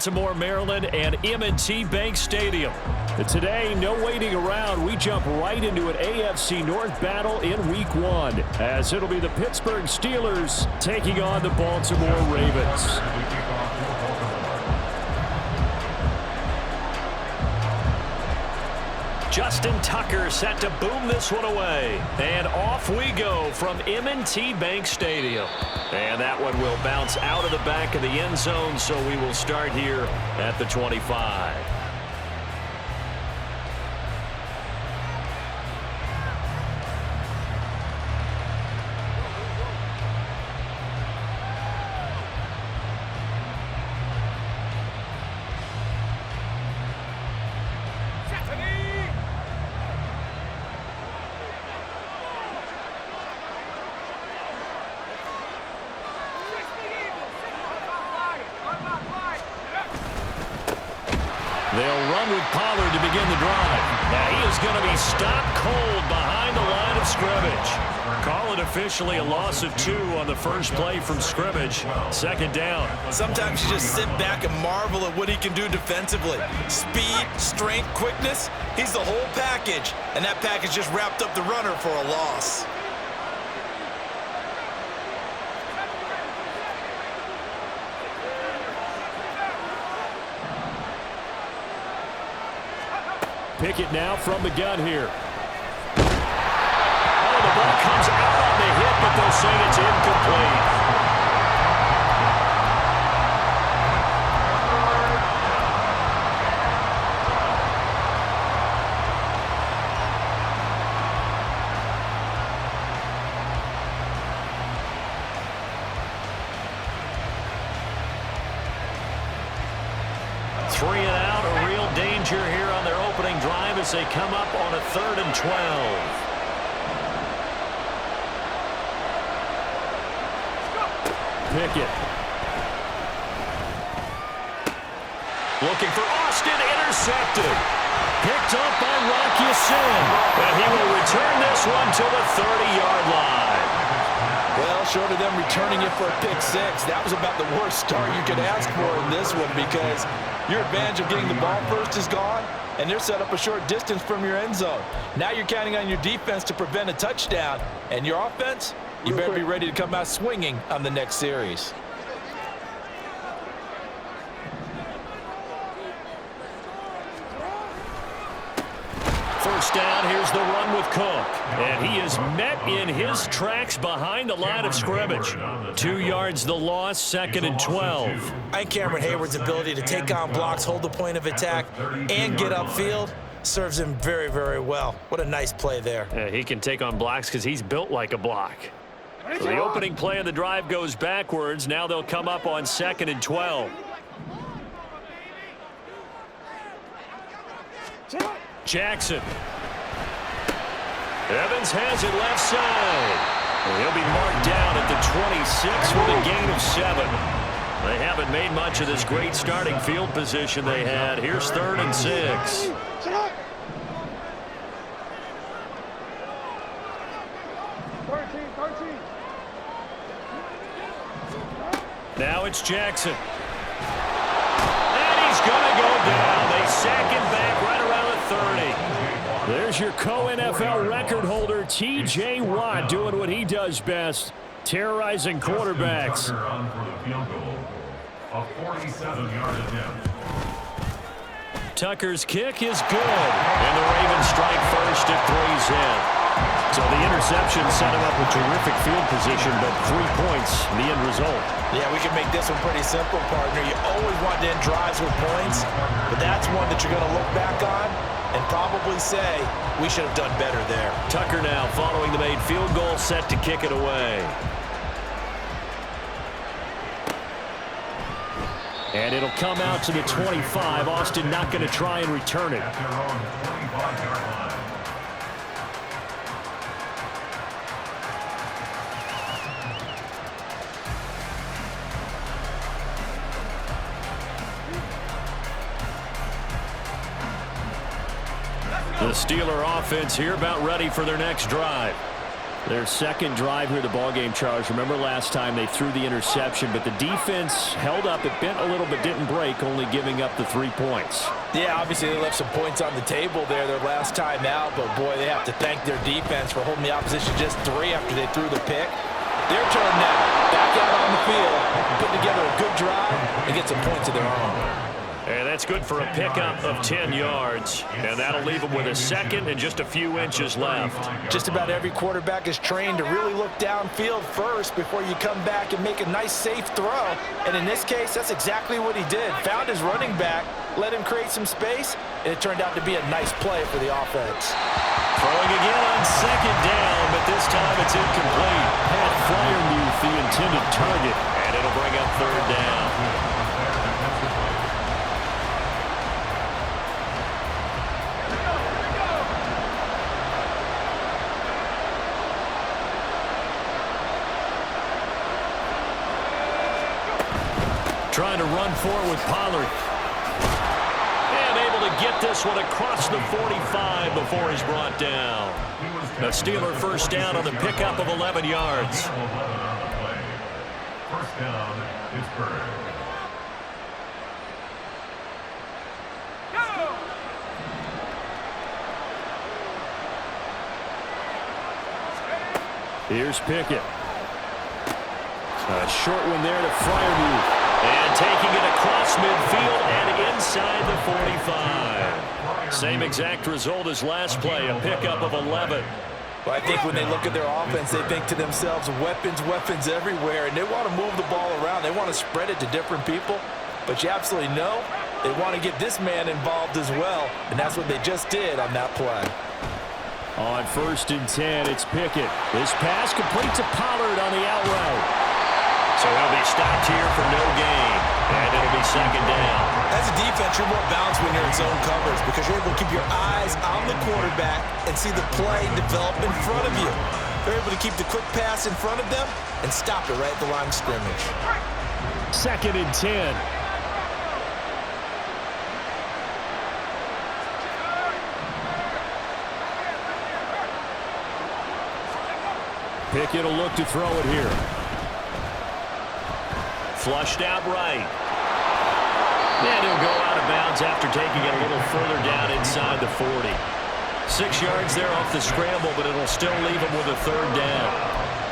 Baltimore, Maryland, and M&T Bank Stadium. Today, no waiting around. We jump right into an AFC North battle in Week 1, as it'll be the Pittsburgh Steelers taking on the Baltimore Ravens. Justin Tucker set to boom this one away. And off we go from M&T Bank Stadium. And that one will bounce out of the back of the end zone, so we will start here at the 25. They'll run with Pollard to begin the drive. Now he is going to be stopped cold behind the line of scrimmage. Call it officially a loss of 2 on the first play from scrimmage. Second down. Sometimes you just sit back and marvel at what he can do defensively. Speed, strength, quickness. He's the whole package. And that package just wrapped up the runner for a loss. Pickett now from the gun here. Oh, the ball comes out on the hit, but they'll say it's incomplete. Three and out, a real danger here on their opening drive as they come up on a 3rd and 12. Pickett. Looking for Austin, intercepted. Picked up by Rock Ya-Sin. And he will return this one to the 30-yard line. Well, short of them returning it for a pick 6, that was about the worst start you could ask for in this one, because your advantage of getting the ball first is gone, and they're set up a short distance from your end zone. Now you're counting on your defense to prevent a touchdown, and your offense, you better be ready to come out swinging on the next series. First down, here's the run with Cook. And he is met in his tracks behind the line of scrimmage. 2 yards the loss, 2nd and 12. And Cameron Hayward's ability to take on blocks, hold the point of attack, and get upfield serves him very, very well. What a nice play there. Yeah, he can take on blocks because he's built like a block. So the opening play of the drive goes backwards. Now they'll come up on 2nd and 12. Jackson. Evans has it left side. He'll be marked down at the 26 with a gain of 7. They haven't made much of this great starting field position they had. Here's 3rd and 6. Now it's Jackson. And he's going to go down. They sack him back right around the 30. There's your co-NFL record holder, T.J. Watt, doing what he does best, terrorizing quarterbacks. Tucker's kick is good, and the Ravens strike first at 3's in. So the interception set him up with terrific field position, but 3 points, the end result. Yeah, we can make this one pretty simple, partner. You always want to end drives with points, but that's one that you're going to look back on and probably say, we should have done better there. Tucker now following the made field goal, set to kick it away. And it'll come out to the 25. Austin not going to try and return it. The Steeler offense here about ready for their next drive. Their second drive here, the ballgame, Charles. Remember last time they threw the interception, but the defense held up. It bent a little but didn't break, only giving up the 3 points. Yeah, obviously they left some points on the table there their last time out, but boy, they have to thank their defense for holding the opposition just 3 after they threw the pick. Their turn now. Back out on the field, put together a good drive, and get some points of their own. And that's good for a pickup of 10 yards. And that'll leave them with a second and just a few inches left. Just about every quarterback is trained to really look downfield first before you come back and make a nice, safe throw. And in this case, that's exactly what he did. Found his running back, let him create some space, and it turned out to be a nice play for the offense. Throwing again on second down, but this time it's incomplete. Pat Fryermuth, the intended target, and it'll bring up third down. Trying to run forward with Pollard. And able to get this one across the 45 before he's brought down. A Steeler first down on the pickup of 11 yards. First down, Pittsburgh. Here's Pickett. A short one there to Fryermuth. And taking it across midfield and inside the 45. Same exact result as last play, a pickup of 11. Well, I think when they look at their offense, they think to themselves, weapons, weapons everywhere, and they want to move the ball around. They want to spread it to different people, but you absolutely know they want to get this man involved as well, and that's what they just did on that play. On 1st and 10, it's Pickett. This pass complete to Pollard on the out route. So he'll be stopped here for no gain, and it'll be second down. As a defense, you're more balanced when you're in zone coverage because you're able to keep your eyes on the quarterback and see the play develop in front of you. They're able to keep the quick pass in front of them and stop it right at the line of scrimmage. 2nd and 10. Pickett will look to throw it here. Flushed out right. And he'll go out of bounds after taking it a little further down inside the 40. 6 yards there off the scramble, but it'll still leave him with a third down.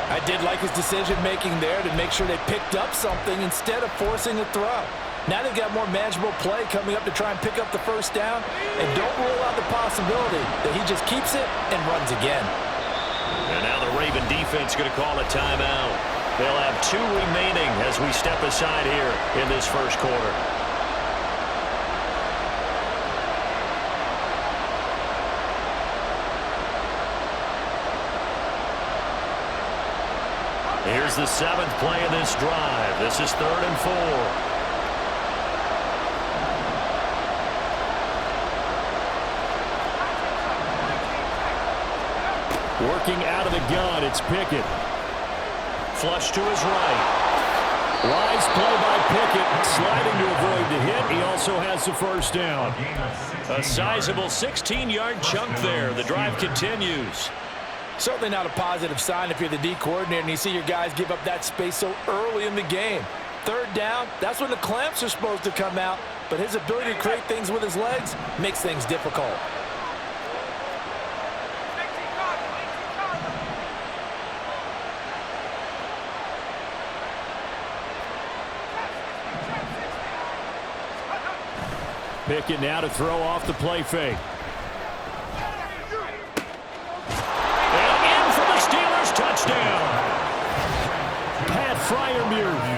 I did like his decision-making there to make sure they picked up something instead of forcing a throw. Now they've got more manageable play coming up to try and pick up the first down, and don't rule out the possibility that he just keeps it and runs again. And now the Raven defense going to call a timeout. They'll have 2 remaining as we step aside here in this first quarter. Here's the 7th play of this drive. This is 3rd and 4. Working out of the gun, it's Pickett. Flush to his right. Wise play by Pickett, sliding to avoid the hit. He also has the first down. A sizable 16-yard chunk there. The drive continues. Certainly not a positive sign if you're the D coordinator and you see your guys give up that space so early in the game. 3rd down, that's when the clamps are supposed to come out, but his ability to create things with his legs makes things difficult. Pickett now to throw off the play fake. And in for the Steelers, touchdown. Pat Fryermuth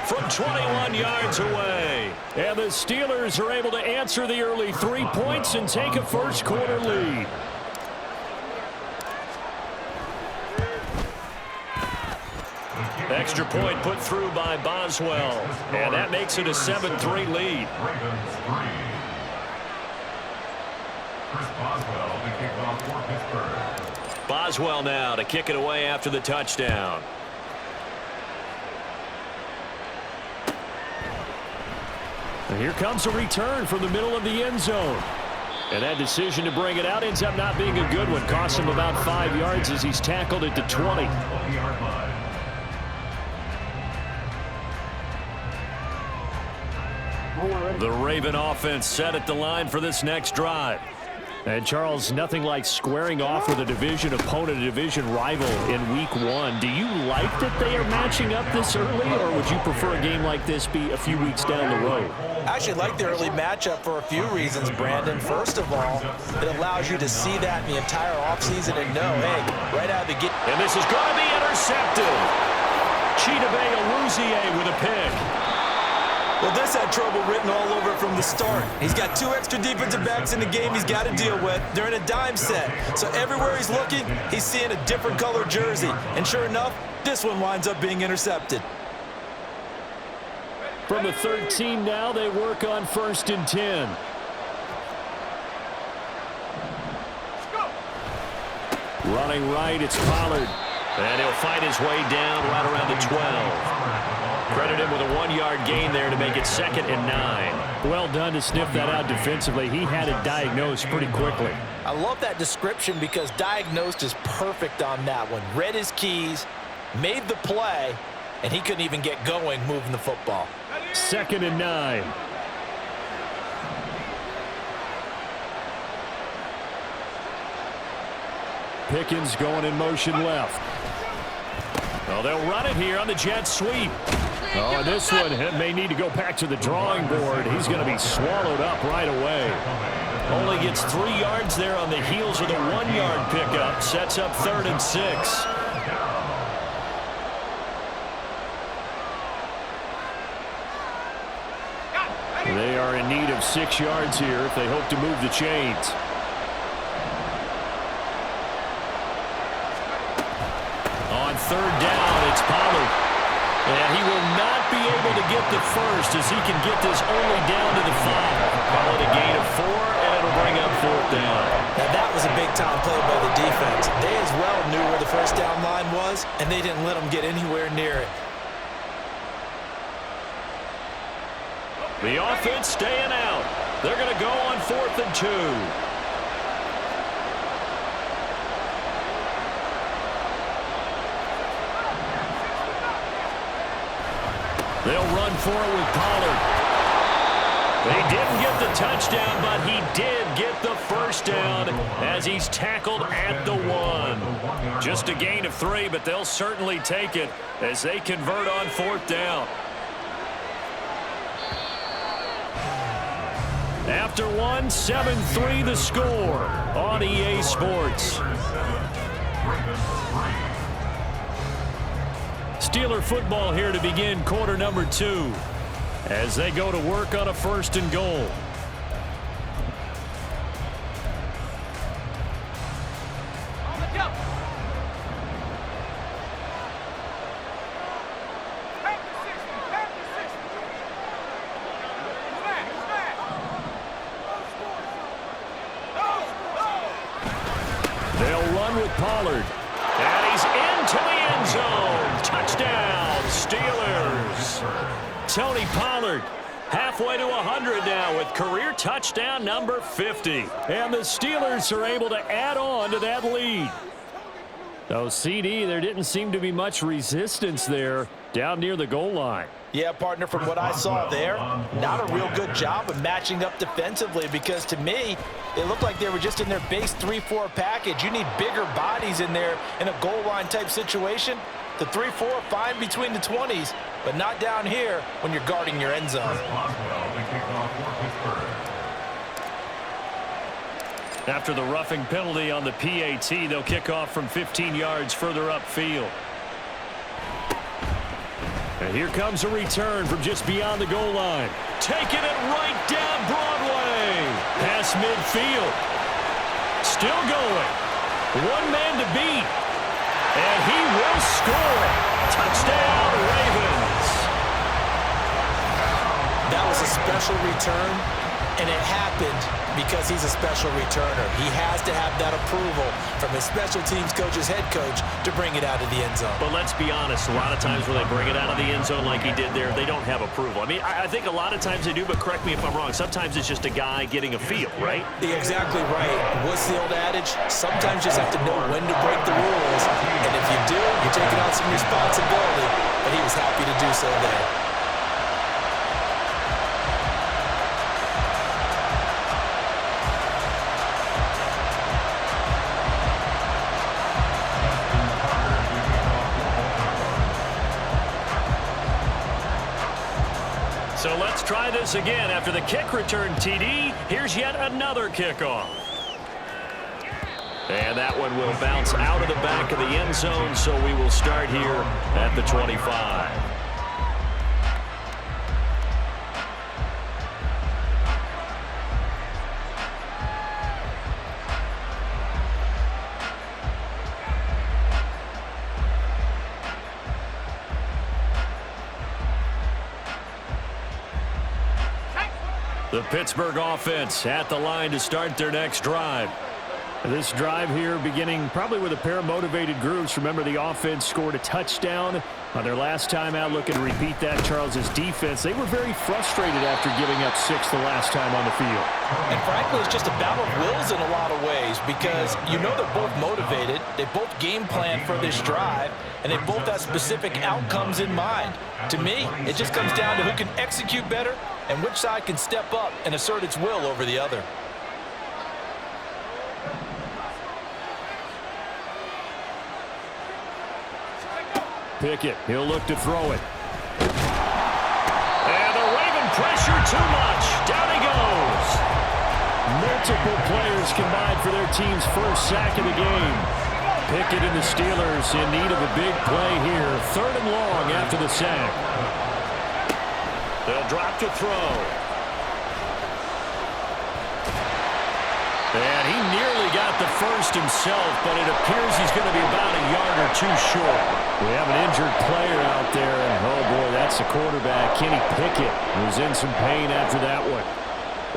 from 21 yards away. And the Steelers are able to answer the early 3 points and take a first quarter lead. Extra point put through by Boswell. And that makes it a 7-3 lead. Boswell now to kick it away after the touchdown. And here comes a return from the middle of the end zone. And that decision to bring it out ends up not being a good one. Costs him about 5 yards as he's tackled at the 20. The Raven offense set at the line for this next drive. And, Charles, nothing like squaring off with a division opponent, a division rival in Week 1. Do you like that they are matching up this early, or would you prefer a game like this be a few weeks down the road? I actually like the early matchup for a few reasons, Brandon. First of all, it allows you to see that in the entire offseason and know, hey, right out of the gate. And this is going to be intercepted. Chidobe Awuzie with a pick. Well, this had trouble written all over it from the start. He's got 2 extra defensive backs in the game he's got to deal with. They're in a dime set. So everywhere he's looking, he's seeing a different color jersey. And sure enough, this one winds up being intercepted. From the 13 now, they work on 1st and 10. Running right, it's Pollard. And he'll find his way down right around the 12. Credit him with a 1-yard gain there to make it 2nd and 9. Well done to sniff that out defensively. He had it diagnosed pretty quickly. I love that description because diagnosed is perfect on that one. Read his keys, made the play, and he couldn't even get going moving the football. 2nd and 9. Pickens going in motion left. Oh, they'll run it here on the jet sweep. Oh, and this one may need to go back to the drawing board. He's going to be swallowed up right away. Only gets 3 yards there on the heels of the 1-yard pickup. Sets up 3rd and 6. They are in need of 6 yards here if they hope to move the chains. On 3rd down, it's Pollard. And he will not be able to get the first as he can get this only down to the 5. Call it a gain of 4, and it'll bring up 4th down. Now that was a big-time play by the defense. They as well knew where the first down line was, and they didn't let them get anywhere near it. The offense staying out. They're going to go on 4th and 2. They'll run for it with Pollard. They didn't get the touchdown, but he did get the first down as he's tackled at the 1. Just a gain of 3, but they'll certainly take it as they convert on 4th down. After 1, 7-3 the score on EA Sports. Steeler football here to begin quarter number 2 as they go to work on a 1st and goal. They'll run with Pollard. And he's into the end zone. Touchdown, Steelers. Tony Pollard halfway to 100 now with career touchdown number 50. And the Steelers are able to add on to that lead. So, CD, there didn't seem to be much resistance there down near the goal line. Yeah, partner, from what I saw there, not a real good job of matching up defensively because to me, it looked like they were just in their base 3-4 package. You need bigger bodies in there in a goal line type situation. The 3-4 fine between the 20s, but not down here when you're guarding your end zone. After the roughing penalty on the PAT, they'll kick off from 15 yards further upfield. And here comes a return from just beyond the goal line. Taking it right down Broadway. Past midfield. Still going. One man to beat. And he will score. Touchdown, Ravens. That was a special return. And it happened because he's a special returner. He has to have that approval from his special teams coach's head coach to bring it out of the end zone. But let's be honest, a lot of times when they bring it out of the end zone like he did there, they don't have approval. I mean, I think a lot of times they do, but correct me if I'm wrong. Sometimes it's just a guy getting a feel, right? You're exactly right. What's the old adage? Sometimes you just have to know when to break the rules. And if you do, you're taking on some responsibility. But he was happy to do so there. So let's try this again. After the kick return TD, here's yet another kickoff. And that one will bounce out of the back of the end zone, so we will start here at the 25. The Pittsburgh offense at the line to start their next drive. This drive here beginning probably with a pair of motivated groups. Remember, the offense scored a touchdown on their last time out. Looking to repeat that, Charles's defense. They were very frustrated after giving up 6 the last time on the field. And frankly, it's just a battle of wills in a lot of ways because you know they're both motivated. They both game plan for this drive, and they both have specific outcomes in mind. To me, it just comes down to who can execute better and which side can step up and assert its will over the other. Pickett, he'll look to throw it. And the Raven pressure too much. Down he goes. Multiple players combined for their team's first sack of the game. Pickett and the Steelers in need of a big play here. 3rd and long after the sack. They'll drop to throw. And he nearly got the first himself, but it appears he's going to be about a yard or two short. We have an injured player out there, and oh boy, that's the quarterback, Kenny Pickett, who's in some pain after that one.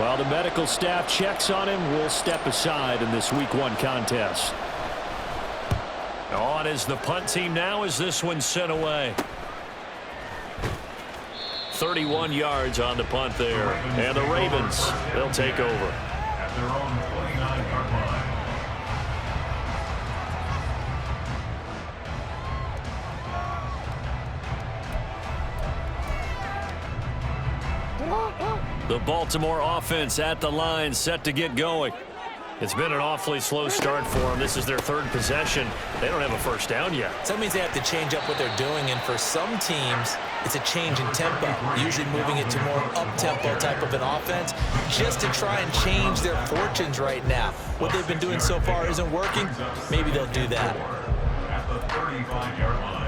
While the medical staff checks on him, we'll step aside in this Week 1 contest. On is the punt team now as this one's sent away. 31 yards on the punt there, and the Ravens, they'll take over. At their own 29-yard line. The Baltimore offense at the line, set to get going. It's been an awfully slow start for them. This is their 3rd possession. They don't have a first down yet. So that means they have to change up what they're doing, and for some teams, it's a change in tempo, usually moving it to more up-tempo type of an offense, just to try and change their fortunes right now. What they've been doing so far isn't working. Maybe they'll do that. At the 35-yard line.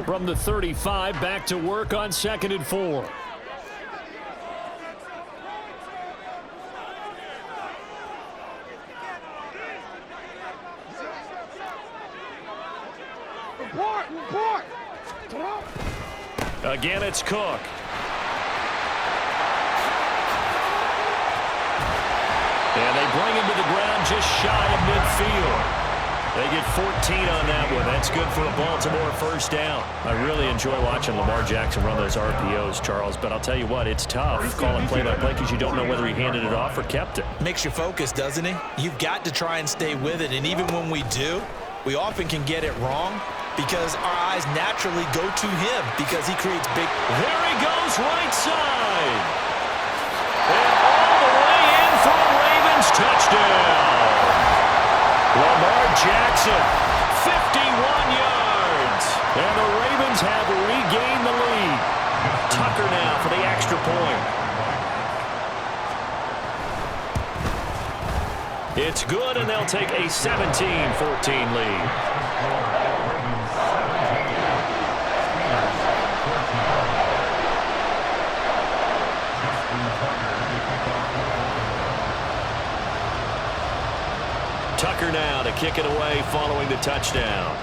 From the 35, back to work on 2nd and 4. Again, it's Cook. And they bring him to the ground just shy of midfield. They get 14 on that one. That's good for a Baltimore first down. I really enjoy watching Lamar Jackson run those RPOs, Charles, but I'll tell you what, it's tough calling play-by-play because you don't know whether he handed it off or kept it. Makes you focus, doesn't he? You've got to try and stay with it, and even when we do, we often can get it wrong because our eyes naturally go to him because he creates big... There he goes, right side. And all the way in for a Ravens touchdown. Lamar Jackson, 51 yards. And the Ravens have regained the lead. Tucker now for the extra point. It's good, and they'll take a 17-14 lead. Tucker now to kick it away following the touchdown.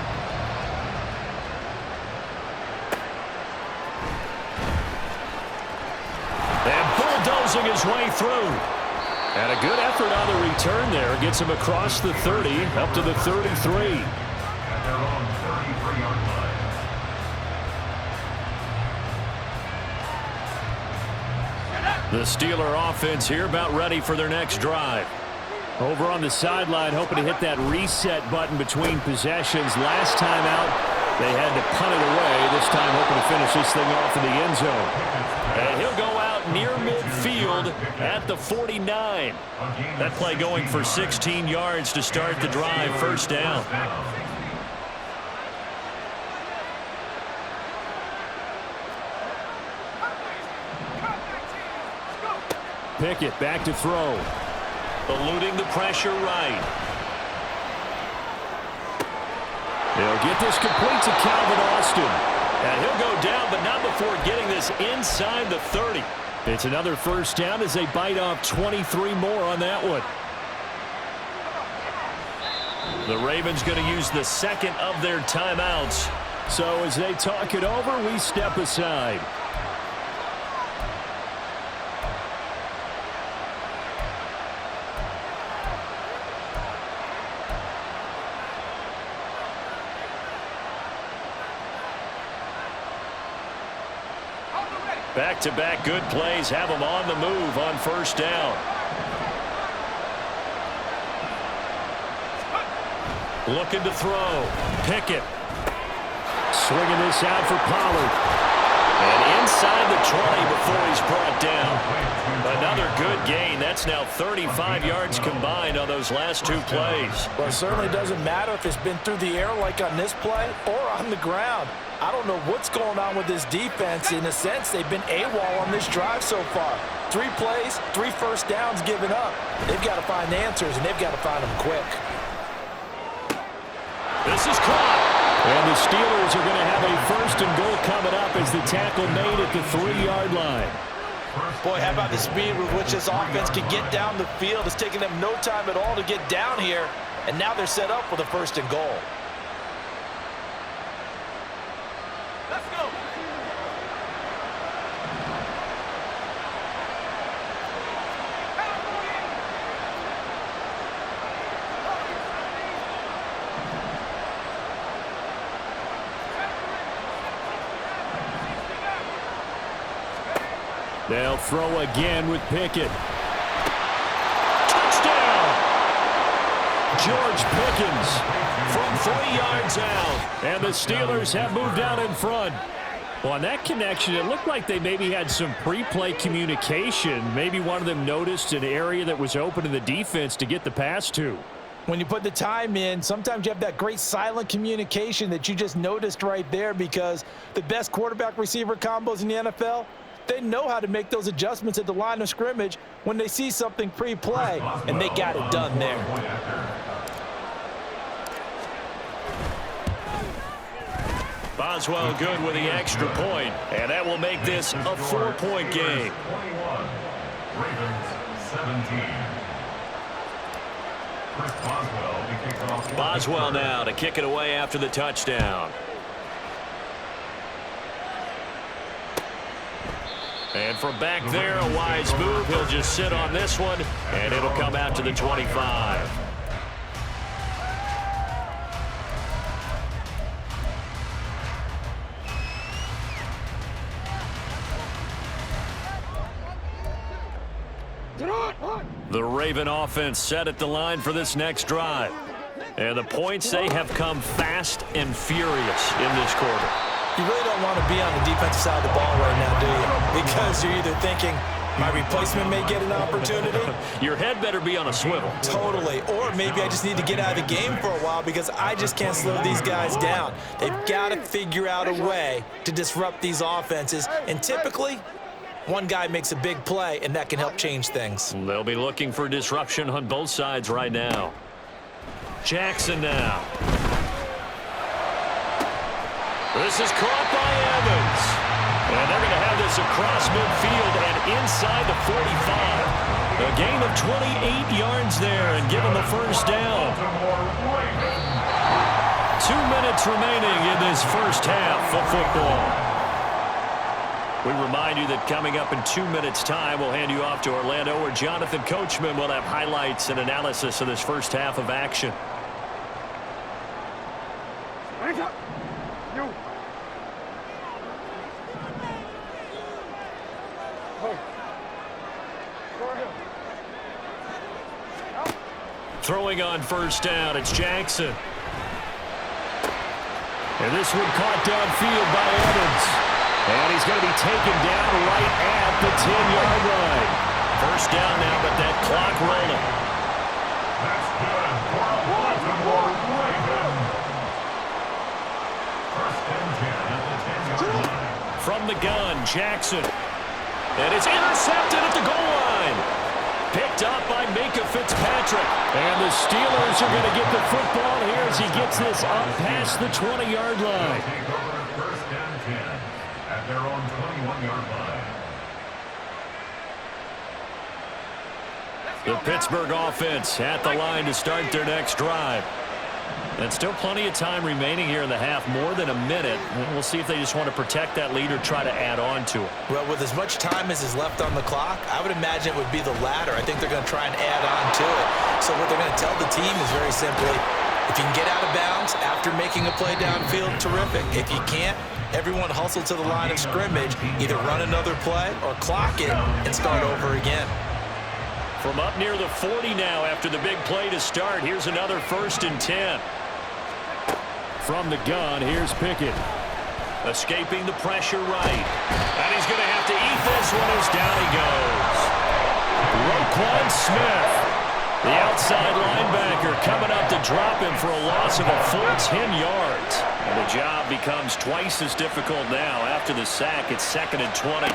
losing his way through. And a good effort on the return there. Gets him across the 30, up to the 33. At their own 33-yard line. The Steeler offense here about ready for their next drive. Over on the sideline, hoping to hit that reset button between possessions. Last time out, they had to punt it away. This time hoping to finish this thing off in the end zone. And he'll go out near midfield at the 49. That play going for 16 yards to start the drive. First down. Pickett back to throw. Eluding the pressure right. They'll get this complete to Calvin Austin. And he'll go down, but not before getting this inside the 30. It's another first down as they bite off 23 more on that one. The Ravens going to use the second of their timeouts. So as they talk it over, we step aside. Back-to-back good plays have them on the move on first down. Looking to throw. Pickett. Swinging this out for Pollard. And inside the 20 before he's brought down. Another good gain. That's now 35 yards combined on those last two plays. Well, it certainly doesn't matter if it's been through the air like on this play or on the ground. I don't know what's going on with this defense. In a sense, they've been AWOL on this drive so far. 3 plays, 3 first downs given up. They've got to find answers, and they've got to find them quick. This is caught. And the Steelers are going to have a first and goal coming up as the tackle made at the 3-yard line. Boy, how about the speed with which this offense can get down the field? It's taking them no time at all to get down here, and now they're set up for the first and goal. Let's go. They'll throw again with Pickett. Touchdown! George Pickens from 3 yards out. And the Steelers have moved out in front. Well, on that connection, it looked like they maybe had some pre-play communication. Maybe one of them noticed an area that was open in the defense to get the pass to. When you put the time in, sometimes you have that great silent communication that you just noticed right there, because the best quarterback-receiver combos in the NFL, they know how to make those adjustments at the line of scrimmage when they see something pre-play, and they got it done there. Boswell good with the extra point, and that will make this a 4-point game. 21, Ravens 17. Chris Boswell to kick it off. Boswell now to kick it away after the touchdown. And from back there, a wise move. He'll just sit on this one, and it'll come out to the 25. The Raven offense set at the line for this next drive. And the points, they have come fast and furious in this quarter. You really don't want to be on the defensive side of the ball right now, do you? Because you're either thinking, my replacement may get an opportunity. Your head better be on a swivel. Totally. Or maybe I just need to get out of the game for a while because I just can't slow these guys down. They've got to figure out a way to disrupt these offenses. And typically, one guy makes a big play, and that can help change things. They'll be looking for disruption on both sides right now. Jackson now. This is caught by Evans. And they're going to have this across midfield and inside the 45. A gain of 28 yards there and give them the first down. 2 minutes remaining in this first half of football. We remind you that coming up in 2 minutes' time, we'll hand you off to Orlando, where Jonathan Coachman will have highlights and analysis of this first half of action. Throwing on first down, it's Jackson. And this one caught downfield by Evans. And he's going to be taken down right at the 10-yard line. First down now, but that clock rolling. That's good for Baltimore Ravens. First and 10 at the 10-yard line. From the gun, Jackson. And it's intercepted at the goal line. Picked up by Minka Fitzpatrick. And the Steelers are going to get the football here as he gets this up past the 20-yard line. Take over first and 10 at their own 21-yard line. The Pittsburgh offense at the line to start their next drive. And still plenty of time remaining here in the half, more than a minute. We'll see if they just want to protect that lead or try to add on to it. Well, with as much time as is left on the clock, I would imagine it would be the latter. I think they're going to try and add on to it. So what they're going to tell the team is very simply, if you can get out of bounds after making a play downfield, terrific. If you can't, everyone hustle to the line of scrimmage, either run another play or clock it and start over again. From up near the 40 now after the big play to start, here's another first and 10. From the gun, here's Pickett. Escaping the pressure right. And he's going to have to eat this one as down he goes. Roquan Smith, the outside linebacker, coming up to drop him for a loss of a full 10 yards. And the job becomes twice as difficult now. After the sack, it's 2nd and 20.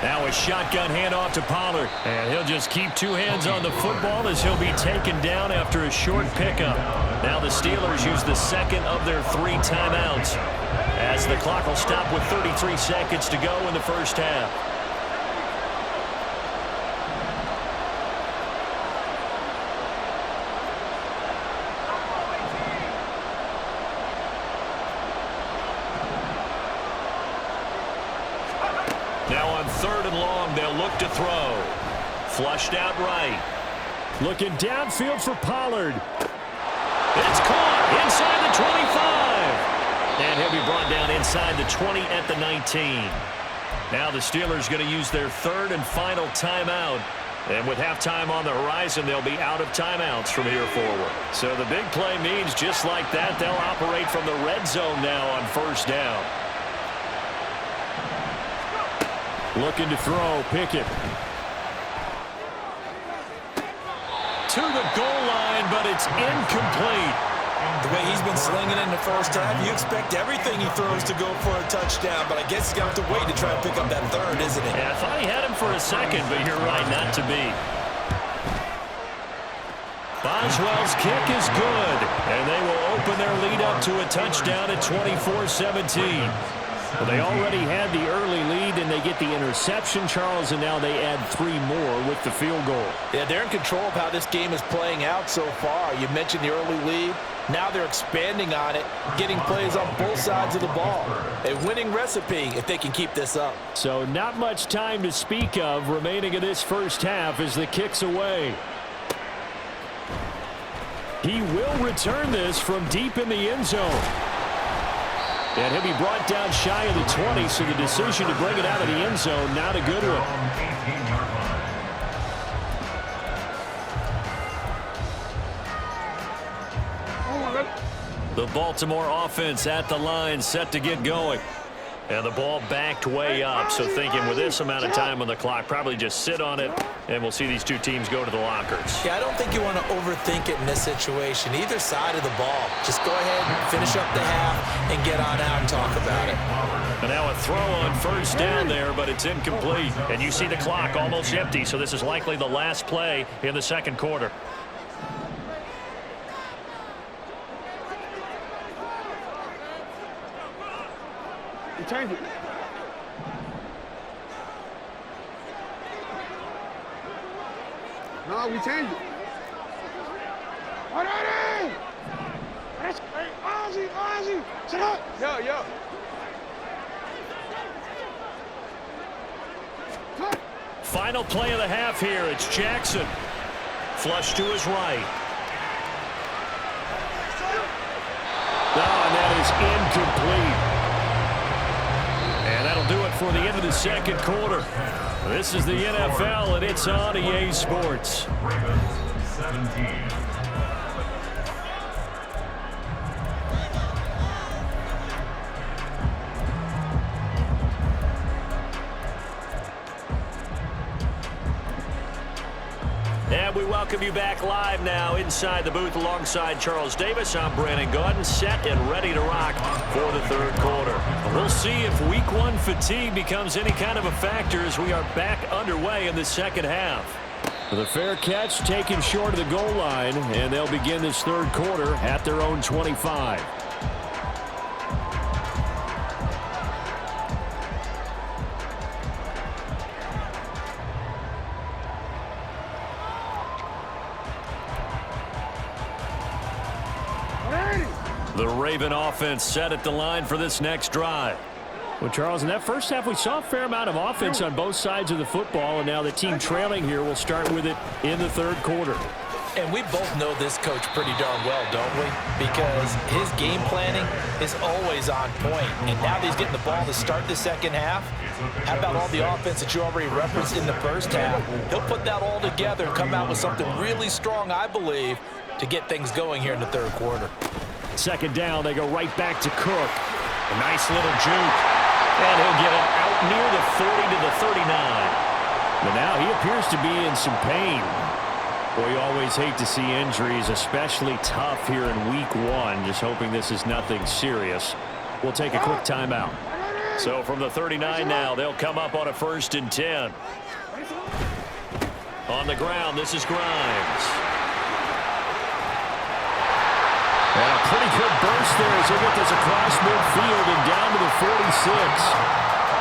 Now a shotgun handoff to Pollard. And he'll just keep two hands on the football as he'll be taken down after a short pickup. Now the Steelers use the second of their 3 timeouts, as the clock will stop with 33 seconds to go in the first half. Now on 3rd and long, they'll look to throw. Flushed out right. Looking downfield for Pollard. It's caught inside the 25. And he'll be brought down inside the 20 at the 19. Now the Steelers going to use their 3rd and final timeout. And with halftime on the horizon, they'll be out of timeouts from here forward. So the big play means just like that, they'll operate from the red zone now on first down. Looking to throw, Pickett. To the goal line, but it's incomplete. The way he's been slinging in the first half, you expect everything he throws to go for a touchdown, but I guess he's going to have to wait to try and pick up that 3rd, isn't it? Yeah, I thought he had him for a second, but you're right, not to be. Boswell's kick is good, and they will open their lead up to a touchdown at 24-17. Well, they already had the early lead, and they get the interception, Charles, and now they add 3 more with the field goal. Yeah, they're in control of how this game is playing out so far. You mentioned the early lead. Now they're expanding on it, getting plays on both sides of the ball. A winning recipe if they can keep this up. So not much time to speak of remaining in this first half as the kick's away. He will return this from deep in the end zone. And he'll be brought down shy of the 20, so the decision to bring it out of the end zone, not a good one. The Baltimore offense at the line, set to get going. And the ball backed way up, so thinking with this amount of time on the clock, probably just sit on it, and we'll see these two teams go to the lockers. Yeah, I don't think you want to overthink it in this situation, either side of the ball. Just go ahead and finish up the half and get on out and talk about it. And now a throw on first down there, but it's incomplete. And you see the clock almost empty, so this is likely the last play in the second quarter. Change it. No, we changed it. Hey, Ozzy, shut up. Yo. Final play of the half here. It's Jackson. Flush to his right. And that is incomplete. And that'll do it for the end of the second quarter. This is the NFL, and it's on EA Sports. Ravens 17. And we welcome you back live now inside the booth alongside Charles Davis. I'm Brandon Gaudin, set and ready to rock for the third quarter. We'll see if week one fatigue becomes any kind of a factor as we are back underway in the second half. The fair catch taken short of the goal line, and they'll begin this third quarter at their own 25. The Raven offense set at the line for this next drive. Well, Charles, in that first half, we saw a fair amount of offense on both sides of the football, and now the team trailing here will start with it in the third quarter. And we both know this coach pretty darn well, don't we? Because his game planning is always on point. And now that he's getting the ball to start the second half, how about all the offense that you already referenced in the first half? He'll put that all together and come out with something really strong, I believe, to get things going here in the third quarter. Second down, they go right back to Cook. A nice little juke. And he'll get it out near the 40 to the 39. But now he appears to be in some pain. Boy, you always hate to see injuries, especially tough here in week one. Just hoping this is nothing serious. We'll take a quick timeout. So from the 39 now, they'll come up on a 1st and 10. On the ground, this is Grimes. And a pretty good burst there as they get this across midfield and down to the 46.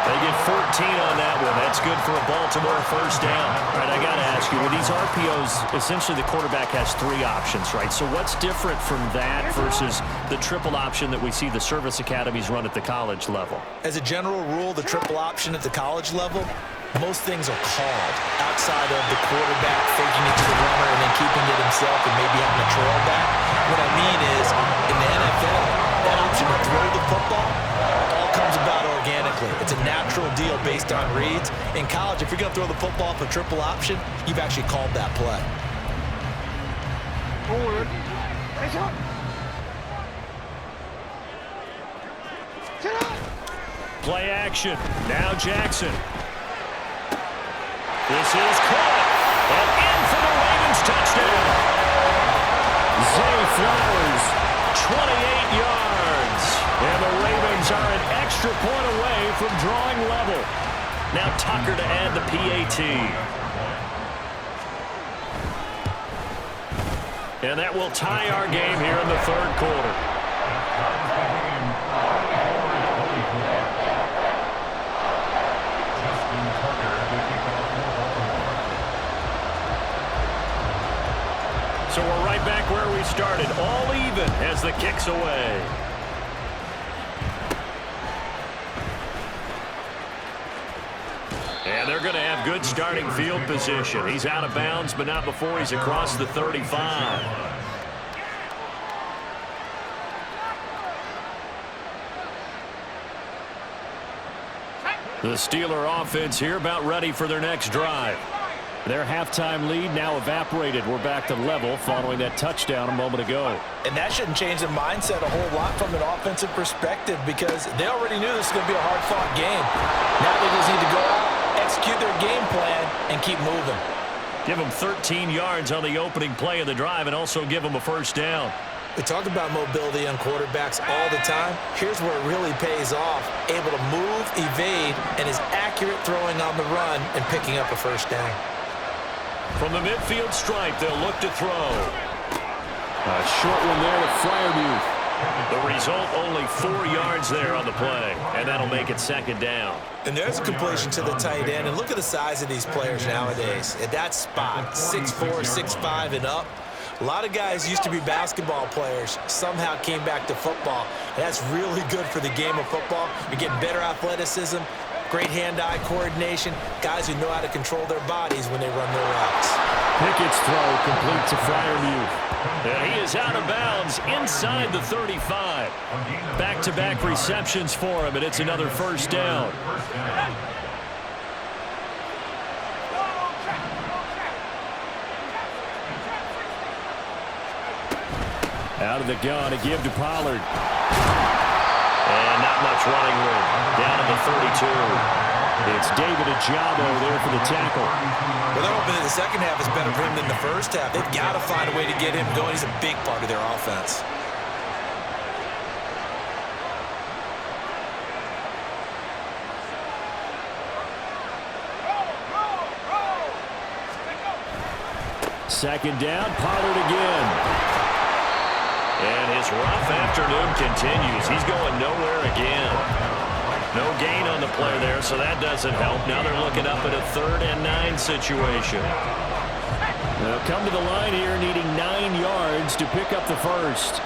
They get 14 on that one. That's good for a Baltimore first down. All right, I got to ask you, with these RPOs, essentially the quarterback has 3 options, right? So what's different from that versus the triple option that we see the service academies run at the college level? As a general rule, the triple option at the college level, most things are called outside of the quarterback faking it to the runner and then keeping it himself and maybe having a trail back. What I mean is, in the NFL, that option to throw the football all comes about organically. It's a natural deal based on reads. In college, if you're going to throw the football for triple option, you've actually called that play. Forward. Play action. Now Jackson. This is caught. And in for the Ravens touchdown. Zay Flowers, 28 yards. And the Ravens are an extra point away from drawing level. Now Tucker to add the PAT. And that will tie our game here in the third quarter. So we're right back where we started, all even as the kick's away. And they're going to have good starting field position. He's out of bounds, but not before he's across the 35. The Steeler offense here about ready for their next drive. Their halftime lead now evaporated. We're back to level following that touchdown a moment ago. And that shouldn't change the mindset a whole lot from an offensive perspective because they already knew this was going to be a hard-fought game. Now they just need to go out, execute their game plan, and keep moving. Give them 13 yards on the opening play of the drive and also give them a first down. We talk about mobility on quarterbacks all the time. Here's where it really pays off. Able to move, evade, and is accurate throwing on the run and picking up a first down. From the midfield stripe, they'll look to throw. A short one there to Fryermuth. The result, only 4 yards there on the play, and that'll make it second down. And there's a completion to the tight end, and look at the size of these players nowadays. At that spot, 6'4", 6'5", and up. A lot of guys used to be basketball players, somehow came back to football. And that's really good for the game of football. You're getting better athleticism, Great hand-eye coordination. Guys who know how to control their bodies when they run their routes. Pickett's throw complete to Freiermuth. And he is out of bounds inside the 35. Back-to-back receptions for him, and it's another first down. Out of the gun to give to Pollard. And not much running room. Down to the 32. It's David Ojabo there for the tackle. Well, they're hoping that the second half is better for him than the first half. They've got to find a way to get him going. He's a big part of their offense. Second down, Pollard again. And his rough afternoon continues. He's going nowhere again. No gain on the play there, so that doesn't help. Now they're looking up at a 3rd and 9 situation. They'll come to the line here needing 9 yards to pick up the first.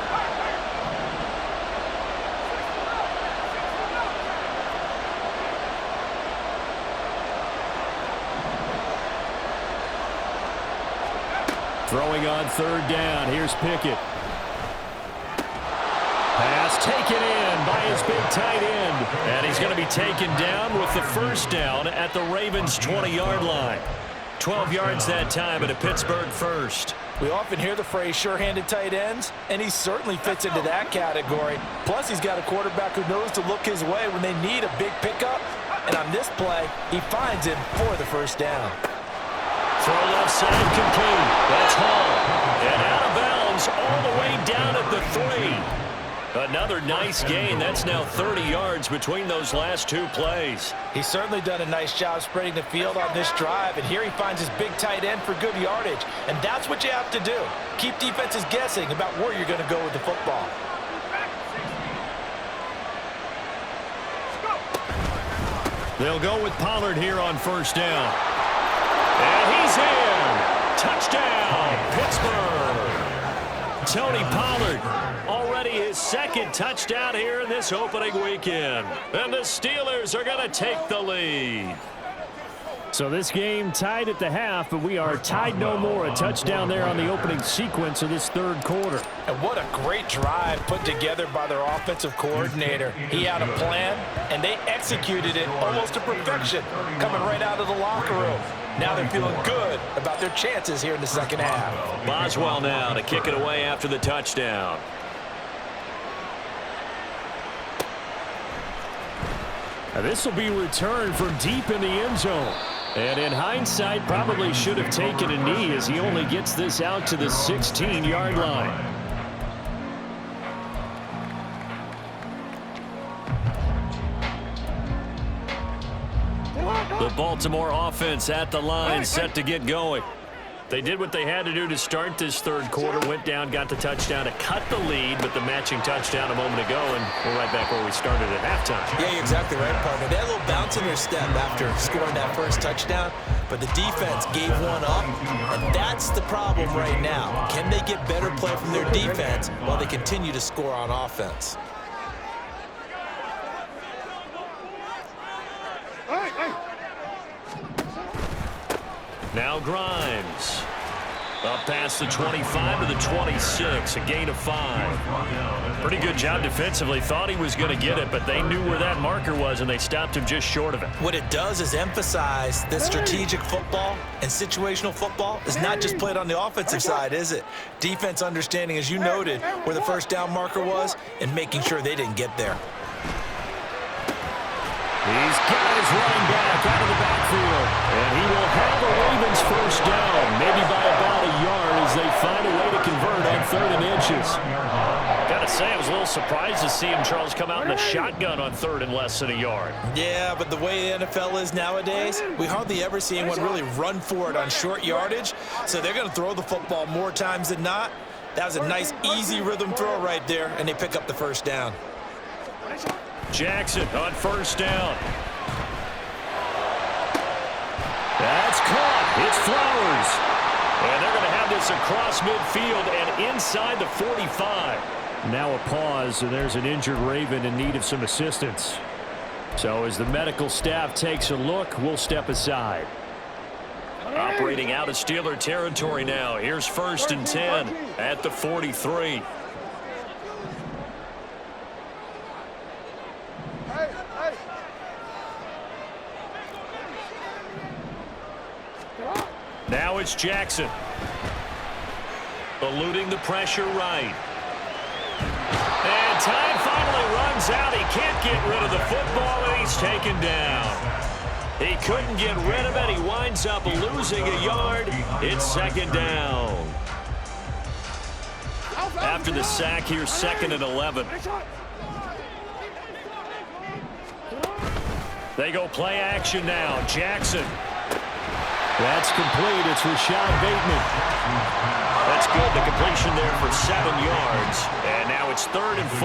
Throwing on 3rd down. Here's Pickett. Pass taken in by his big tight end. And he's going to be taken down with the first down at the Ravens' 20-yard line. 12 yards that time at a Pittsburgh first. We often hear the phrase sure-handed tight ends, and he certainly fits into that category. Plus, he's got a quarterback who knows to look his way when they need a big pickup. And on this play, he finds him for the first down. Throw left side complete. That's Hall. And out of bounds all the way down at the 3. Another nice gain. That's now 30 yards between those last 2 plays. He's certainly done a nice job spreading the field on this drive, and here he finds his big tight end for good yardage. And that's what you have to do. Keep defenses guessing about where you're going to go with the football. They'll go with Pollard here on first down. And he's in. Touchdown, Pittsburgh. Tony Pollard, already his 2nd touchdown here in this opening weekend. And the Steelers are going to take the lead. So this game tied at the half, but we are tied no more. A touchdown there on the opening sequence of this 3rd quarter. And what a great drive put together by their offensive coordinator. He had a plan, and they executed it almost to perfection, coming right out of the locker room. Now they're feeling good about their chances here in the second half. Boswell now to kick it away after the touchdown. Now this will be returned from deep in the end zone. And in hindsight, probably should have taken a knee as he only gets this out to the 16-yard line. The Baltimore offense at the line, set to get going. They did what they had to do to start this 3rd quarter, went down, got the touchdown to cut the lead, but the matching touchdown a moment ago, and we're right back where we started at halftime. Yeah, you're exactly right, partner. They had a little bounce in their step after scoring that first touchdown, but the defense gave one up, and that's the problem right now. Can they get better play from their defense while they continue to score on offense? Now Grimes. Up past the 25 to the 26, a gain of 5. Pretty good job defensively. Thought he was going to get it, but they knew where that marker was, and they stopped him just short of it. What it does is emphasize that strategic football and situational football is not just played on the offensive side, is it? Defense understanding, as you noted, where the first down marker was and making sure they didn't get there. He's got his running back out of the backfield. And he will have a Ravens first down, maybe by about a yard as they find a way to convert on 3rd and inches. Got to say, I was a little surprised to see him, Charles, come out in the shotgun on 3rd and less than a yard. Yeah, but the way the NFL is nowadays, we hardly ever see anyone really run for it on short yardage. So they're going to throw the football more times than not. That was a nice, easy rhythm throw right there, and they pick up the first down. Jackson on first down. That's caught. It's Flowers. And they're going to have this across midfield and inside the 45. Now a pause, and there's an injured Raven in need of some assistance. So as the medical staff takes a look, we'll step aside. Operating out of Steeler territory now. Here's 1st and 10 at the 43. Now it's Jackson. Eluding the pressure right. And time finally runs out. He can't get rid of the football, and he's taken down. He couldn't get rid of it. He winds up losing a yard. It's 2nd down. After the sack, here's 2nd and 11. They go play action now. Jackson. That's complete. It's Rashad Bateman. That's good. The completion there for 7 yards. And now it's 3rd and 4.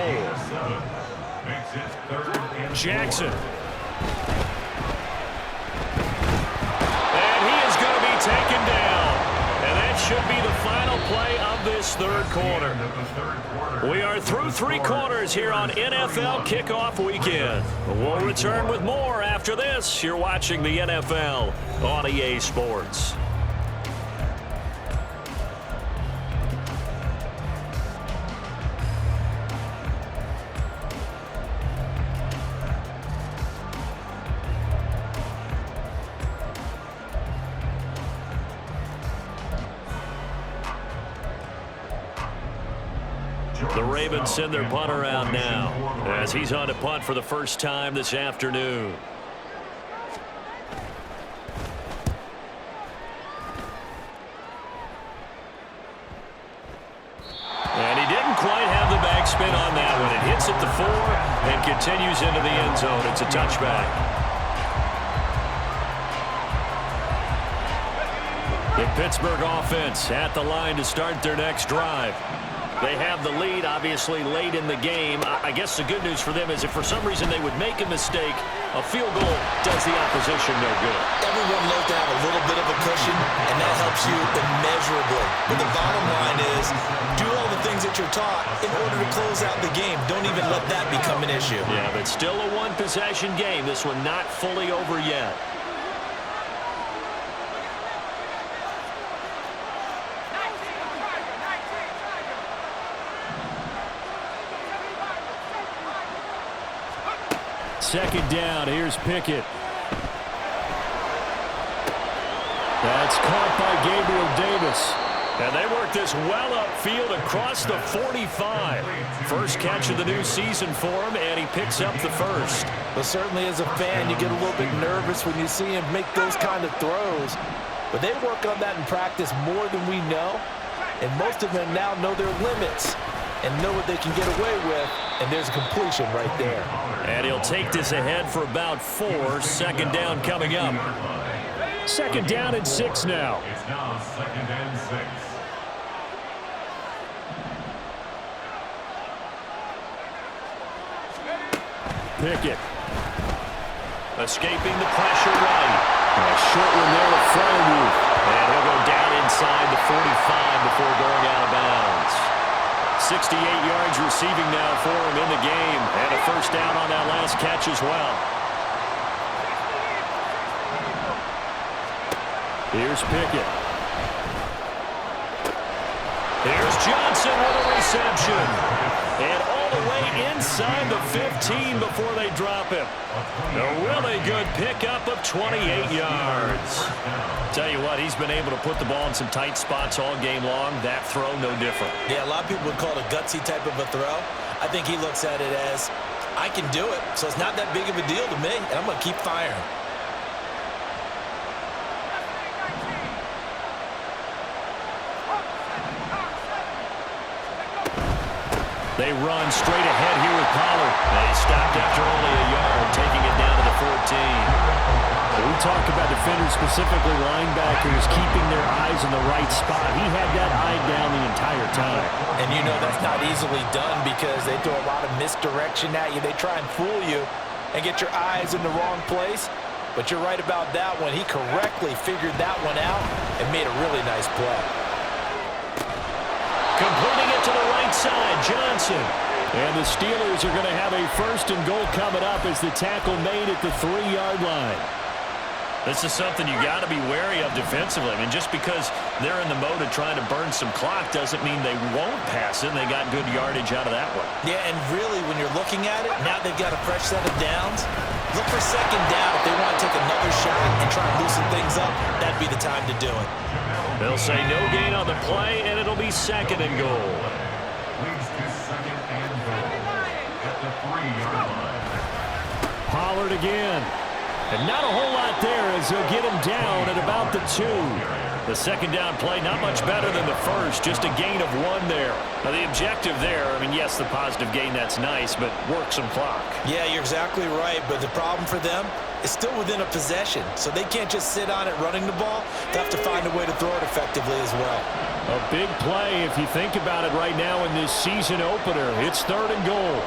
Jackson. And he is going to be taken down. And that should be the final play of this 3rd quarter. We are through 3 quarters here on NFL Kickoff Weekend. We'll return with more after this. You're watching the NFL on EA Sports. The Ravens send their punter out now as he's on to punt for the first time this afternoon. And he didn't quite have the backspin on that one. It hits at the 4 and continues into the end zone. It's a touchback. The Pittsburgh offense at the line to start their next drive. They have the lead, obviously, late in the game. I guess the good news for them is if for some reason they would make a mistake, a field goal does the opposition no good. Everyone loves to have a little bit of a cushion, and that helps you immeasurably. But the bottom line is, do all the things that you're taught in order to close out the game. Don't even let that become an issue. Yeah, but still a one-possession game. This one not fully over yet. Second down, here's Pickett. That's caught by Gabriel Davis. And they work this well upfield across the 45. First catch of the new season for him, and he picks up the first. But certainly as a fan, you get a little bit nervous when you see him make those kind of throws. But they work on that in practice more than we know. And most of them now know their limits and know what they can get away with. And there's a completion right there. And he'll take this ahead for about 4. Second down coming up. Second down and 6 now. It's now 2nd and 6. Pickett. Escaping the pressure right. A short one there to Frymuth. And he'll go down inside the 45 before going out of bounds. 68 yards receiving now for him in the game. And a first down on that last catch as well. Here's Pickett. Here's Johnson with a reception. And all the way inside the 15 before they drop him. A really good pickup of 28 yards. Tell you what, he's been able to put the ball in some tight spots all game long. That throw, no different. Yeah, a lot of people would call it a gutsy type of a throw. I think he looks at it as, I can do it, so it's not that big of a deal to me, and I'm going to keep firing. They run straight ahead here with Pollard. They stopped after only a yard, taking it down to the 14. We talk about defenders, specifically linebackers, keeping their eyes in the right spot. He had that eye down the entire time. And you know that's not easily done because they throw a lot of misdirection at you. They try and fool you and get your eyes in the wrong place. But you're right about that one. He correctly figured that one out and made a really nice play. Completing it to the right side, Johnson. And the Steelers are going to have a 1st and goal coming up as the tackle made at the 3-yard line. This is something you got to be wary of defensively. I mean, just because they're in the mode of trying to burn some clock doesn't mean they won't pass it. They got good yardage out of that one. Yeah, and really, when you're looking at it, now they've got a fresh set of downs. Look for 2nd down. If they want to take another shot and try and loosen things up, that'd be the time to do it. They'll say no gain on the play, and it'll be 2nd and goal. Leads to 2nd and goal at the 3-yard line. Pollard again. And not a whole lot there as he'll get him down at about the 2. The 2nd down play, not much better than the first, just a gain of 1 there. Now, the objective there, I mean, yes, the positive gain, that's nice, but work some clock. Yeah, you're exactly right, but the problem for them is still within a possession, so they can't just sit on it running the ball. They have to find a way to throw it effectively as well. A big play if you think about it right now in this season opener. It's 3rd and goal.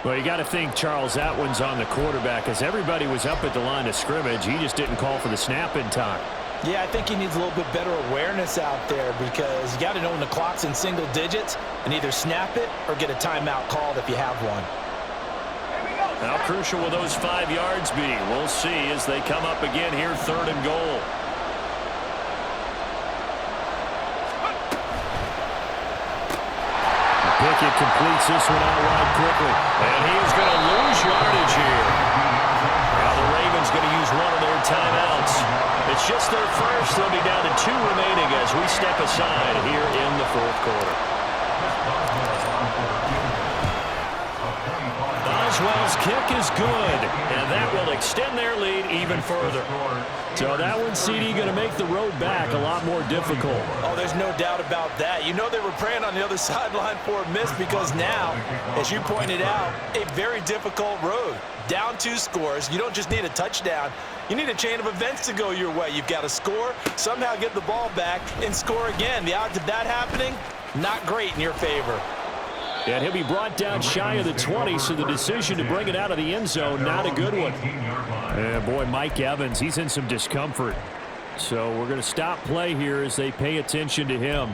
Well, you got to think, Charles, that one's on the quarterback as everybody was up at the line of scrimmage. He just didn't call for the snap in time. Yeah, I think he needs a little bit better awareness out there because you got to know when the clock's in single digits and either snap it or get a timeout called if you have one. How crucial will those 5 yards be? We'll see as they come up again here, 3rd and goal. Pickett completes this one out wide quickly. And he is going to lose yardage here. Now the Ravens going to use one of their timeouts. It's just their first. They'll be down to 2 remaining as we step aside here in the 4th quarter. Boswell's kick is good, and that will extend their lead even further. So that one, CD, going to make the road back a lot more difficult. Oh, there's no doubt about that. You know they were praying on the other sideline for a miss because now, as you pointed out, a very difficult road. Down 2 scores. You don't just need a touchdown. You need a chain of events to go your way. You've got to score, somehow get the ball back, and score again. The odds of that happening, not great in your favor. And he'll be brought down shy of the 20, so the decision to bring it out of the end zone, not a good one. And boy, Mike Evans, he's in some discomfort. So we're going to stop play here as they pay attention to him.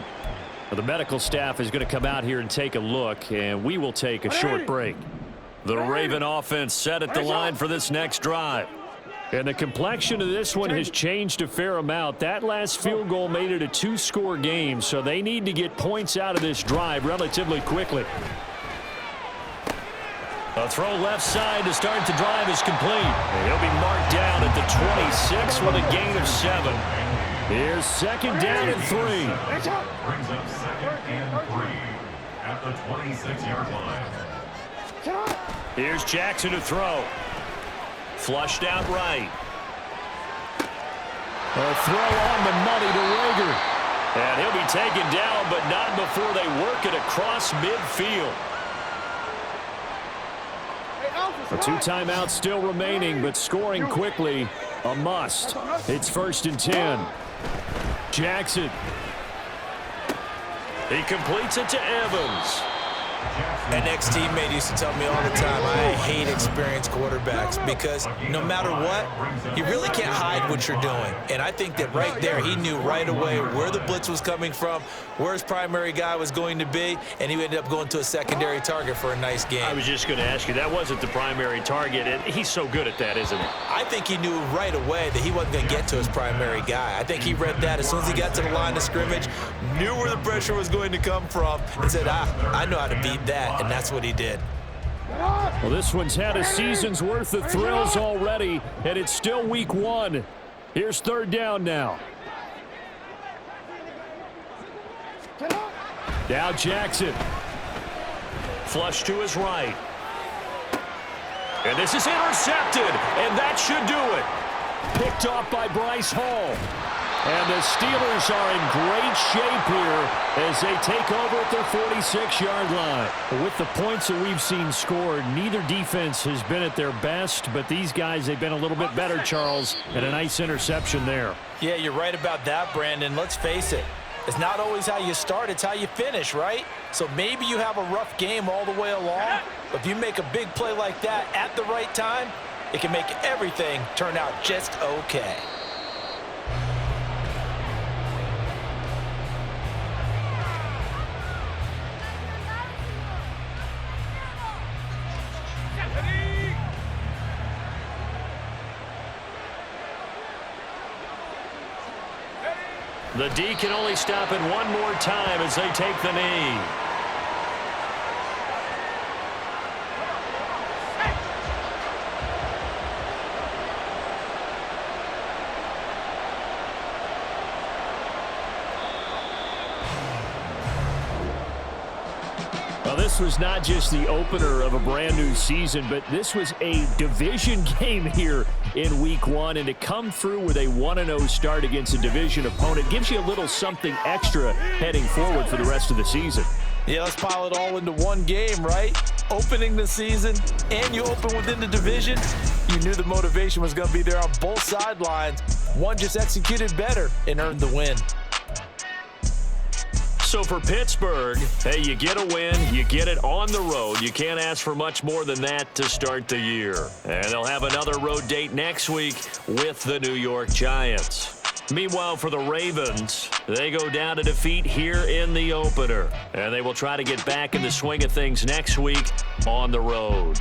The medical staff is going to come out here and take a look, and we will take a short break. The Raven offense set at the line for this next drive. And the complexion of this one has changed a fair amount. That last field goal made it a 2-score game, so they need to get points out of this drive relatively quickly. A throw left side to start the drive is complete. And he'll be marked down at the 26 with a gain of 7. Here's 2nd down and 3. Brings up 2nd and 3 at the 26-yard line. Here's Jackson to throw. Flushed out right. A throw on the money to Rager. And he'll be taken down, but not before they work it across midfield. The 2 timeouts still remaining, but scoring quickly, a must. It's 1st and 10. Jackson. He completes it to Evans. An ex-teammate used to tell me all the time, I hate experienced quarterbacks because no matter what, you really can't hide what you're doing. And I think that right there, he knew right away where the blitz was coming from, where his primary guy was going to be, and he ended up going to a secondary target for a nice game. I was just going to ask you, that wasn't the primary target, and he's so good at that, isn't he? I think he knew right away that he wasn't going to get to his primary guy. I think he read that as soon as he got to the line of scrimmage, knew where the pressure was going to come from, and said, I know how to beat that, and that's what he did. Well, this one's had a season's worth of thrills already, and it's still week 1. Here's 3rd down now. Now Jackson. Flush to his right. And this is intercepted, and that should do it. Picked off by Bryce Hall. And the Steelers are in great shape here as they take over at their 46-yard line. With the points that we've seen scored, neither defense has been at their best, but these guys, they've been a little bit better, Charles, and a nice interception there. Yeah, you're right about that, Brandon. Let's face it. It's not always how you start, it's how you finish, right? So maybe you have a rough game all the way along, but if you make a big play like that at the right time, it can make everything turn out just okay. The D can only stop it one more time as they take the knee. Well, this was not just the opener of a brand new season, but this was a division game here in week 1. And to come through with a 1-0 start against a division opponent gives you a little something extra heading forward for the rest of the season. Yeah, let's pile it all into one game, right? Opening the season, and you open within the division. You knew the motivation was going to be there on both sidelines. One just executed better and earned the win. So for Pittsburgh, hey, you get a win, you get it on the road. You can't ask for much more than that to start the year. And they'll have another road date next week with the New York Giants. Meanwhile, for the Ravens, they go down to defeat here in the opener. And they will try to get back in the swing of things next week on the road.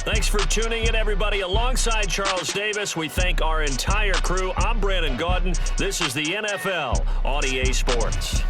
Thanks for tuning in, everybody. Alongside Charles Davis, we thank our entire crew. I'm Brandon Gaudin. This is the NFL on EA Sports.